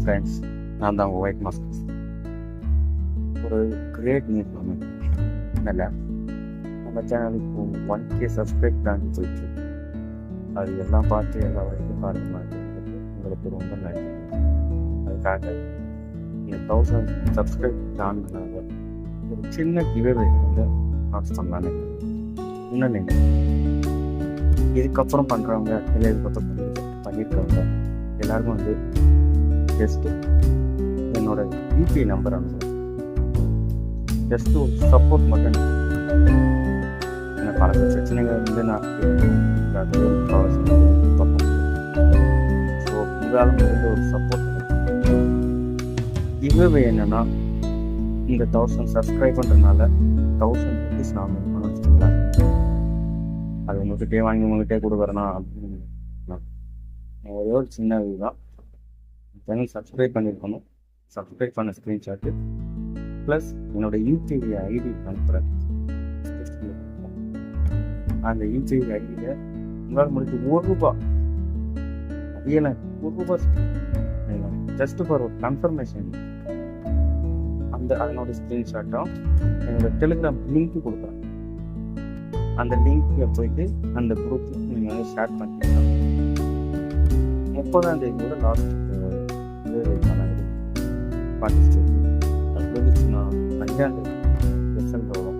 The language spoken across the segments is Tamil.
ஃப்ரெண்ட்ஸ், நான் தான் உங்கள் ஒயிட் மாஸ்டர்ஸ். ஒரு கிரேட் நியூஸ் ஒன்று இல்லை, நம்ம சேனலுக்கு 1K சப்ஸ்கிரைப் தாண்டி போயிட்டு அது எல்லாம் பார்த்து எல்லா வரைக்கும் பாருங்க. உங்களுக்கு ரொம்ப நன்றி. அதுக்காக இந்த 1000 சப்ஸ்கிரைப் தாண்டினாங்க ஒரு சின்ன கிவ்அவே வந்து லான்ச் பண்ணலான்னு. இன்னும் நீங்கள் இதுக்கப்புறம் பண்ணுறவங்க இல்லை இதுக்கப்புறம் பண்ணியிருக்கவங்க எல்லாருக்கும் வந்து ஜஸ்ட்டு என்னோட யூபிஐ நம்பர் அனுப்புகிறேன். ஜஸ்ட்டு ஒரு சப்போர்ட் மட்டும். எனக்கு பல பிரச்சனைகள் வந்து நான் ஸோ உங்களால் முடிந்த ஒரு சப்போர்ட். கிவ்அவே என்னென்னா, இந்த 1000 சப்ஸ்கிரைப் பண்ணுறதுனால 1000 rupees நான் பண்ண வச்சுக்கலாம். அது உங்கள்கிட்டே வாங்கி உங்கள்கிட்டே கொடுக்குறேன்னா அப்படின்னு ஒரே ஒரு சின்ன இதுதான். சேனல் சப்ஸ்கிரைப் பண்ணியிருக்கணும். சப்ஸ்கிரைப் பண்ண ஸ்க்ரீன்ஷாட்டு ப்ளஸ் என்னோடய யூபிஐ ஐடி அனுப்புகிறேன். அந்த யூபிஐ ஐடியில் உங்களால் முடிஞ்சு ₹1 இல்லை ₹1 ஜஸ்ட் ஃபார் ஒரு கன்ஃபர்மேஷன் அதனோட ஸ்க்ரீன்ஷாட்டும் என்னோட டெலிகிராம் லிங்க்கு கொடுக்குறேன். அந்த லிங்க்கில் போயிட்டு அந்த குரூப்பில் நீங்கள் வந்து ஷேர் பண்ணிக்கலாம். 30ஆம் தேதியோட லாஸ்ட் பார்ட்டிசிபேட். அது வந்துச்சுன்னா 5ஆம் தேதி ரிசல்ட் வரும்.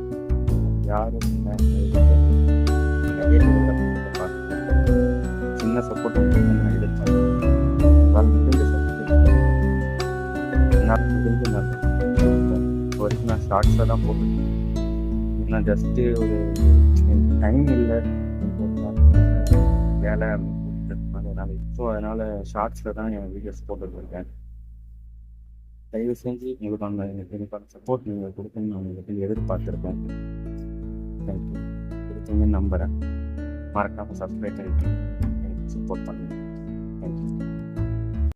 யாரும் சின்ன சப்போர்ட் நான் எதிர்பார்க்கிறேன். வரைக்கும் நான் ஷார்ட்ஸாக தான் போட்டுருக்கேன். நான் ஜஸ்ட்டு ஒரு டைம் இல்லை வேலை அதனால் அதனால் ஷார்ட்ஸில் தான் என் வீடியோஸ் போட்டுருக்கேன். தயவு செஞ்சு எனக்கான சப்போர்ட் நீங்கள் கொடுக்கணும்னு நான் உங்களுக்கு எதிர்பார்த்துருக்கேன். தேங்க்யூ. கொடுத்தீங்கன்னு நம்புகிறேன். மறக்காமல் சப்ஸ்கிரைப் பண்ணிட்டு எனக்கு சப்போர்ட் பண்ணுங்கள். தேங்க்யூ.